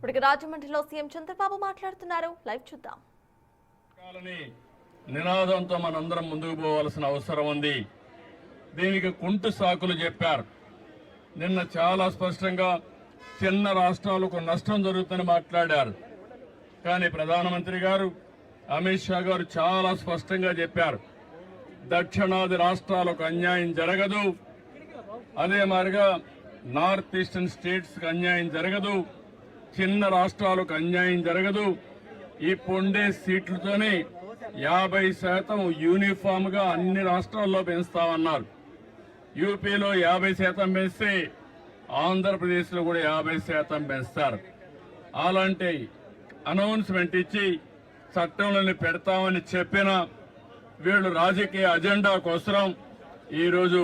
ఇప్పటికి రాజమండ్రిలో సీఎం చంద్రబాబు మాట్లాడుతున్నారు. లైవ్ చూద్దాం. నినాదంతో మనందరం ముందుకు పోవాల్సిన అవసరం ఉంది. దీనికి కుంటు సాకులు చెప్పారు. నిన్న చాలా స్పష్టంగా చిన్న రాష్ట్రాలకు నష్టం జరుగుతుందని మాట్లాడారు. కానీ ప్రధానమంత్రి గారు అమిత్ షా గారు చాలా స్పష్టంగా చెప్పారు, దక్షిణాది రాష్ట్రాలకు అన్యాయం జరగదు, అదే మాదిరిగా నార్త్ ఈస్టర్న్ స్టేట్స్ కి అన్యాయం జరగదు, చిన్న రాష్ట్రాలకు అన్యాయం జరగదు. ఇప్పుండే సీట్లతోనే 50% యూనిఫామ్ గా అన్ని రాష్ట్రాల్లో పెంచుతామన్నారు. యూపీలో 50% పెంచితే ఆంధ్రప్రదేశ్ లో కూడా 50% పెంచుతారు. అలాంటి అనౌన్స్మెంట్ ఇచ్చి చట్టంలోని పెడతామని చెప్పిన వీళ్ళు రాజకీయ అజెండా కోసం ఈరోజు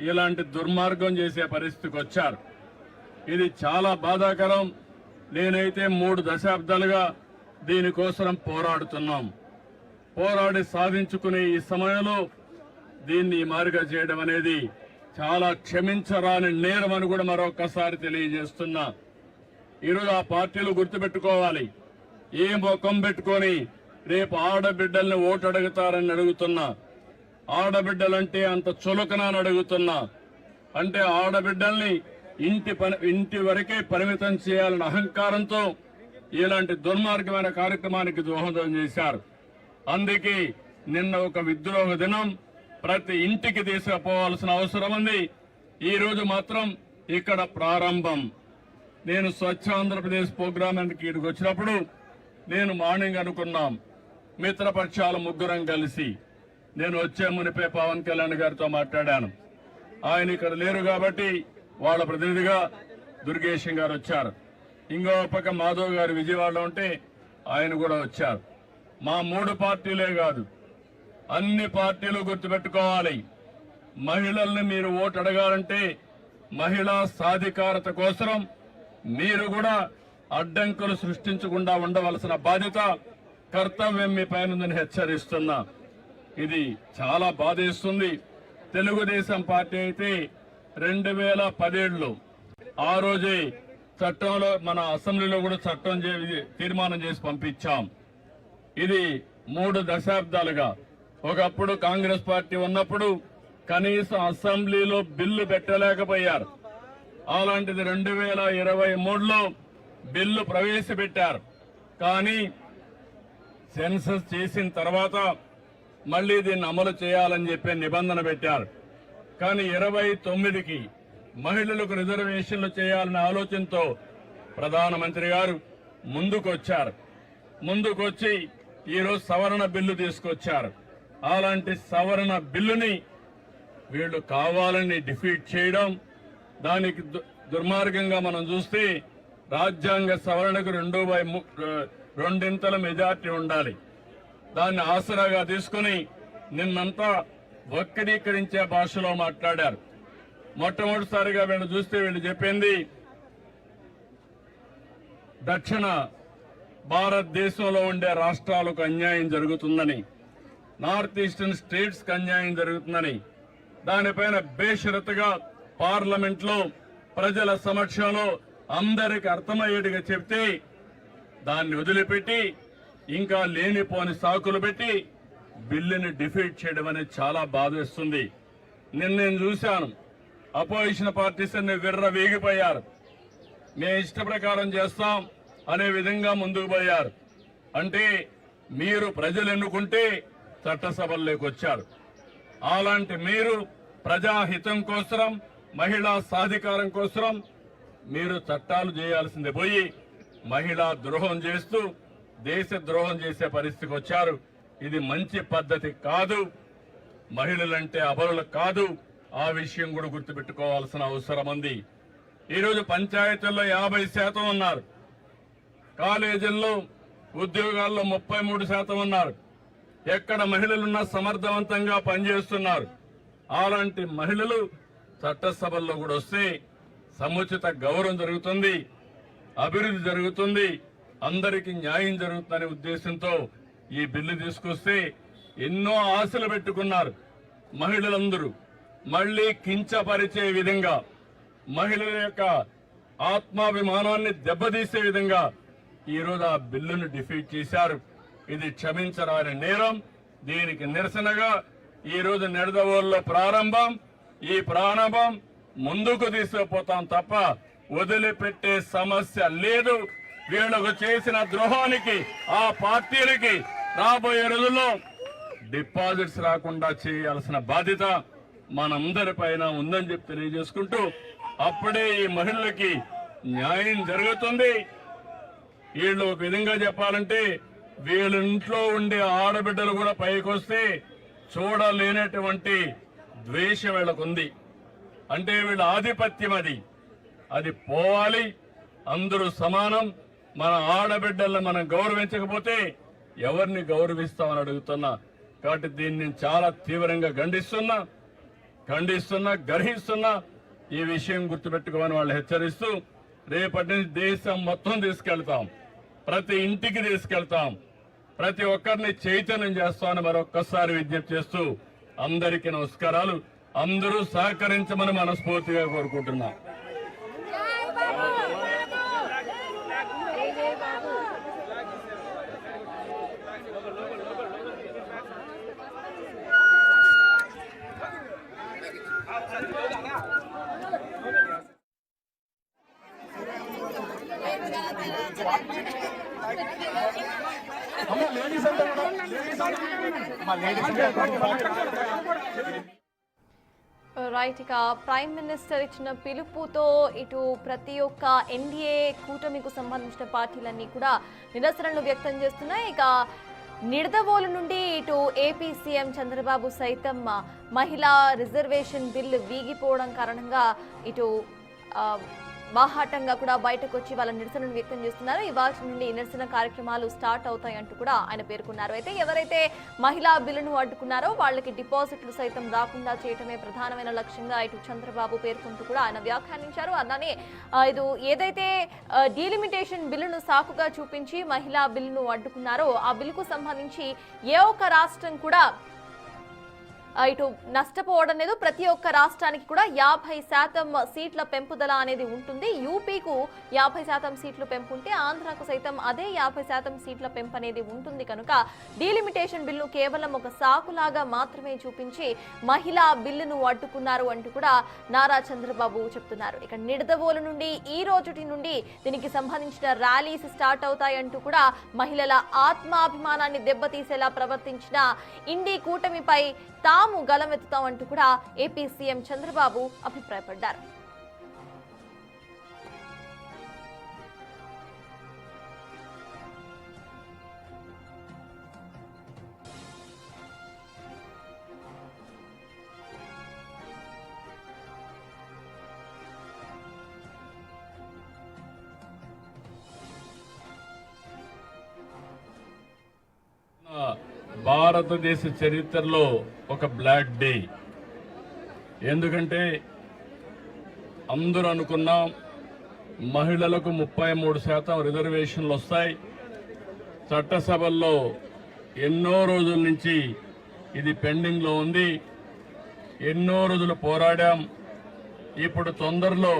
ఇలాంటి దుర్మార్గం చేసే పరిస్థితికి వచ్చారు. ఇది చాలా బాధాకరం. నేనైతే 3 దశాబ్దాలుగా దీనికోసం పోరాడుతున్నాం. పోరాడి సాధించుకునే ఈ సమయంలో దీన్ని మారుగా చేయడం అనేది చాలా క్షమించరాని నేరం అని కూడా మరొకసారి తెలియజేస్తున్నా. ఈరోజు ఆ పార్టీలు గుర్తుపెట్టుకోవాలి. ఏ ముఖం పెట్టుకొని రేపు ఆడబిడ్డల్ని ఓటు అడుగుతారని అడుగుతున్నా. ఆడబిడ్డలంటే అంత చులకనని అడుగుతున్నా. అంటే ఆడబిడ్డల్ని ఇంటి వరకే పరిమితం చేయాలన్న అహంకారంతో ఇలాంటి దుర్మార్గమైన కార్యక్రమానికి దోహదం చేశారు. అందుకే నిన్న ఒక విద్రోహ దినం ప్రతి ఇంటికి తీసుకుపోవాల్సిన అవసరం ఉంది. ఈ రోజు మాత్రం ఇక్కడ ప్రారంభం. నేను స్వచ్ఛ ఆంధ్రప్రదేశ్ ప్రోగ్రామ్ ఇక్కడికి వచ్చినప్పుడు నేను మార్నింగ్ అనుకున్నాం, మిత్రపక్షాల ముగ్గురం కలిసి నేను వచ్చే మునిపే పవన్ కళ్యాణ్ గారితో మాట్లాడాను. ఆయన ఇక్కడ లేరు కాబట్టి వాళ్ళ ప్రతినిధిగా దుర్గేశం గారు వచ్చారు. ఇంకో పక్క మాధవ్ గారు విజయవాడలో ఉంటే ఆయన కూడా వచ్చారు. మా 3 పార్టీలే కాదు, అన్ని పార్టీలు గుర్తుపెట్టుకోవాలి. మహిళల్ని మీరు ఓటు అడగాలంటే మహిళా సాధికారత కోసం మీరు కూడా అడ్డంకులు సృష్టించకుండా ఉండవలసిన బాధ్యత, కర్తవ్యం మీ పైన హెచ్చరిస్తున్నా. ఇది చాలా బాధేస్తుంది. తెలుగుదేశం పార్టీ అయితే 2017లో ఆ రోజే చట్టంలో మన అసెంబ్లీలో కూడా తీర్మానం చేసి పంపించాం. ఇది 3 దశాబ్దాలుగా ఒకప్పుడు కాంగ్రెస్ పార్టీ ఉన్నప్పుడు కనీసం అసెంబ్లీలో బిల్లు పెట్టలేకపోయారు. అలాంటిది 2023లో బిల్లు ప్రవేశపెట్టారు. కానీ సెన్సస్ చేసిన తర్వాత మళ్లీ దీన్ని అమలు చేయాలని చెప్పి నిబంధన పెట్టారు. కానీ 29కి మహిళలకు రిజర్వేషన్లు చేయాలనే ఆలోచనతో ప్రధానమంత్రి గారు ముందుకొచ్చారు. ముందుకొచ్చి ఈరోజు సవరణ బిల్లు తీసుకొచ్చారు. అలాంటి సవరణ బిల్లుని వీళ్లు కావాలని డిఫీట్ చేయడం, దానికి దుర్మార్గంగా మనం చూస్తే రాజ్యాంగ సవరణకు 2/2 మెజార్టీ ఉండాలి. దాన్ని ఆసరాగా తీసుకుని నిన్నంతా వక్రీకరించే భాషలో మాట్లాడారు. మొట్టమొదటిసారిగా వీళ్ళు చూస్తే వీళ్ళు చెప్పింది దక్షిణ భారతదేశంలో ఉండే రాష్ట్రాలకు అన్యాయం జరుగుతుందని, నార్త్ ఈస్టర్న్ స్టేట్స్ కి అన్యాయం జరుగుతుందని, దానిపైన బేషరతుగా పార్లమెంట్ లో ప్రజల సమక్షంలో అందరికి అర్థమయ్యేట్టుగా చెప్తే దాన్ని వదిలిపెట్టి ఇంకా లేనిపోని సాకులు పెట్టి బిల్లుని డిఫీట్ చేయడం అనేది చాలా బాధేస్తుంది. నేను చూశాను, అపోజిషన్ పార్టీస్ అన్ని విర్ర వేగిపోయారు. మేము ఇష్ట ప్రకారం చేస్తాం అనే విధంగా ముందుకు పోయారు. అంటే మీరు ప్రజలు ఎన్నుకుంటే చట్టసభల్లోకి వచ్చారు. అలాంటి మీరు ప్రజాహితం కోసం, మహిళా సాధికారం కోసం మీరు చట్టాలు చేయాల్సింది పోయి మహిళా ద్రోహం చేస్తూ దేశ ద్రోహం చేసే పరిస్థితికి వచ్చారు. ఇది మంచి పద్ధతి కాదు. మహిళలంటే అబలులు కాదు. ఆ విషయం కూడా గుర్తుపెట్టుకోవాల్సిన అవసరం ఉంది. ఈరోజు పంచాయతీల్లో 50% ఉన్నారు. కాలేజీల్లో ఉద్యోగాల్లో 33% ఉన్నారు. ఎక్కడ మహిళలున్నా సమర్థవంతంగా పనిచేస్తున్నారు. అలాంటి మహిళలు చట్టసభల్లో కూడా వస్తే సముచిత గౌరవం జరుగుతుంది, అభివృద్ధి జరుగుతుంది, అందరికీ న్యాయం జరుగుతుందనే ఉద్దేశంతో ఈ బిల్లు తీసుకొస్తే ఎన్నో ఆశలు పెట్టుకున్నారు మహిళలందరూ. మళ్లీ కించపరిచే విధంగా మహిళల యొక్క ఆత్మాభిమానాన్ని దెబ్బతీసే విధంగా ఈరోజు ఆ బిల్లును డిఫీట్ చేశారు. ఇది క్షమించరాని నేరం. దీనికి నిరసనగా ఈరోజు నిడదవోలులో ప్రారంభం. ఈ ప్రారంభం ముందుకు తీసుకుపోతాం తప్ప వదిలిపెట్టే సమస్య లేదు. వీళ్లకు చేసిన ద్రోహానికి ఆ పార్టీలకి రాబోయే రోజుల్లో డిపాజిట్స్ రాకుండా చేయాల్సిన బాధ్యత మనందరిపైన ఉందని చెప్పి తెలియజేసుకుంటూ అప్పుడే ఈ మహిళలకి న్యాయం జరుగుతుంది. వీళ్ళు ఒక విధంగా చెప్పాలంటే వీళ్ళ ఇంట్లో ఉండే ఆడబిడ్డలు కూడా పైకొస్తే చూడలేనటువంటి ద్వేషం వీళ్ళకుంది. అంటే వీళ్ళ ఆధిపత్యం అది పోవాలి. అందరూ సమానం. మన ఆడబిడ్డలను మనం గౌరవించకపోతే ఎవరిని గౌరవిస్తామని అడుగుతున్నా. కాబట్టి దీన్ని నేను చాలా తీవ్రంగా ఖండిస్తున్నా, గర్హిస్తున్నా. ఈ విషయం గుర్తుపెట్టుకోమని వాళ్ళు హెచ్చరిస్తూ రేపటి నుంచి దేశం మొత్తం తీసుకెళ్తాం, ప్రతి ఇంటికి తీసుకెళ్తాం, ప్రతి ఒక్కరిని చైతన్యం చేస్తామని మరొక్కసారి విజ్ఞప్తి చేస్తూ అందరికీ నమస్కారాలు. అందరూ సహకరించమని మనస్ఫూర్తిగా కోరుకుంటున్నా. రైట్, ఇక ప్రైమ్ మినిస్టర్ ఇచ్చిన పిలుపుతో ఇటు ప్రతి ఒక్క ఎన్డీఏ కూటమికు సంబంధించిన పార్టీలన్నీ కూడా నిరసనలు వ్యక్తం చేస్తున్నాయి. ఇక నిడదవోలు నుండి ఇటు ఏపీ సీఎం చంద్రబాబు సైతం మహిళా రిజర్వేషన్ బిల్లు వీగిపోవడం కారణంగా ఇటు బాహాటంగా కూడా బయటకు వచ్చి వాళ్ళ నిరసనను వ్యక్తం చేస్తున్నారు. ఇవాళ నుండి నిరసన కార్యక్రమాలు స్టార్ట్ అవుతాయంటూ కూడా ఆయన పేర్కొన్నారు. అయితే ఎవరైతే మహిళా బిల్లును అడ్డుకున్నారో వాళ్ళకి డిపాజిట్లు సైతం రాకుండా చేయటమే ప్రధానమైన లక్ష్యంగా ఇటు చంద్రబాబు పేర్కొంటూ కూడా ఆయన వ్యాఖ్యానించారు. అలానే ఇది ఏదైతే డీలిమిటేషన్ బిల్లును సాకుగా చూపించి మహిళా బిల్లును అడ్డుకున్నారో ఆ బిల్లుకు సంబంధించి ఏ ఒక్క రాష్ట్రం కూడా ఇటు నష్టపోవడం లేదు. ప్రతి ఒక్క రాష్ట్రానికి కూడా 50% సీట్ల పెంపుదల అనేది ఉంటుంది. యూపీకు 50% సీట్లు పెంపు ఉంటే ఆంధ్రాకు సైతం అదే 50% సీట్ల పెంపు అనేది ఉంటుంది. కనుక డీలిమిటేషన్ బిల్లు కేవలం ఒక సాకులాగా మాత్రమే చూపించి మహిళా బిల్లును అడ్డుకున్నారు అంటూ కూడా నారా చంద్రబాబు చెప్తున్నారు. ఇక నిడదవోలు నుండి ఈ రోజుటి నుండి దీనికి సంబంధించిన ర్యాలీస్ స్టార్ట్ అవుతాయంటూ కూడా మహిళల ఆత్మాభిమానాన్ని దెబ్బతీసేలా ప్రవర్తించిన ఇండి కూటమిపై తాము గలమెత్తుతామంటూ కూడా ఏపీ సీఎం చంద్రబాబు అభిప్రాయపడ్డారు. భారతదేశ చరిత్రలో ఒక బ్లాక్ డే. ఎందుకంటే అందరూ అనుకున్నాం మహిళలకు 33% రిజర్వేషన్లు వస్తాయి. చట్టసభల్లో ఎన్నో రోజుల నుంచి ఇది పెండింగ్లో ఉంది. ఎన్నో రోజులు పోరాడాం. ఇప్పుడు తొందరలో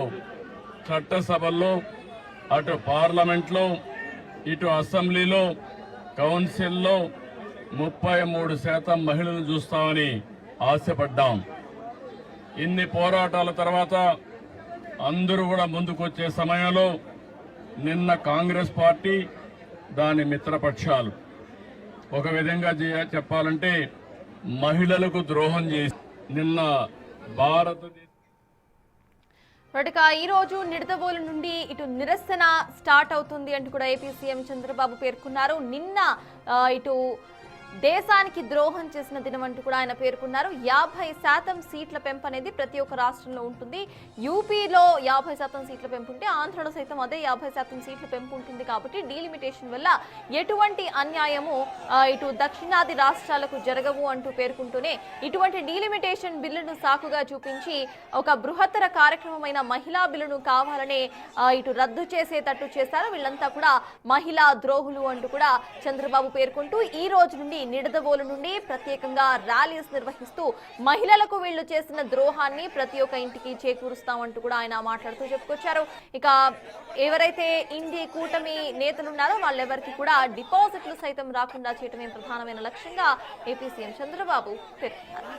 చట్టసభల్లో అటు పార్లమెంట్లో ఇటు అసెంబ్లీలో కౌన్సిల్లో 33% మహిళలు చూస్తామని ఆశపడ్డాం. ఇన్ని పోరాటాల తర్వాత అందరూ కూడా ముందుకొచ్చే సమయంలో నిన్న కాంగ్రెస్ పార్టీ దాని మిత్రపక్షాలు ఒక విధంగా చెప్పాలంటే మహిళలకు ద్రోహం చేసి నిన్న భారతదేశ ఈ రోజు నిడదవోలు నుండి ఇటు నిరసన స్టార్ట్ అవుతుంది అంటూ కూడా ఏపీ సీఎం చంద్రబాబు పేర్కొన్నారు. నిన్న ఇటు దేశానికి ద్రోహం చేసిన దినం అంటూ కూడా ఆయన పేర్కొన్నారు. 50% సీట్ల పెంపు అనేది ప్రతి ఒక్క రాష్ట్రంలో ఉంటుంది. యూపీలో 50% సీట్ల పెంపు ఉంటే ఆంధ్రలో సైతం అదే 50% సీట్ల పెంపు ఉంటుంది. కాబట్టి డీలిమిటేషన్ వల్ల ఎటువంటి అన్యాయము ఇటు దక్షిణాది రాష్ట్రాలకు జరగవు అంటూ పేర్కొంటూనే ఇటువంటి డీలిమిటేషన్ బిల్లును సాకుగా చూపించి ఒక బృహత్తర కార్యక్రమమైన మహిళా బిల్లును కావాలనే ఇటు రద్దు చేసేటట్టు చేశారు. వీళ్ళంతా కూడా మహిళా ద్రోహులు అంటూ కూడా చంద్రబాబు పేర్కొంటూ ఈ రోజు నుండి నిడదవోలు నుండి ప్రత్యేకంగా ర్యాలీస్ నిర్వహిస్తూ మహిళలకు వీళ్ళు చేసిన ద్రోహాన్ని ప్రతి ఒక్క ఇంటికి చేకూరుస్తామంటూ కూడా ఆయన మాట్లాడుతూ చెప్పుకొచ్చారు. ఇక ఎవరైతే ఇండి కూటమి నేతలున్నారో వాళ్ళెవరికి కూడా డిపాజిట్లు సైతం రాకుండా చేయటమే ప్రధానమైన లక్ష్యంగా ఏపీ సీఎం చంద్రబాబు పేర్కొన్నారు.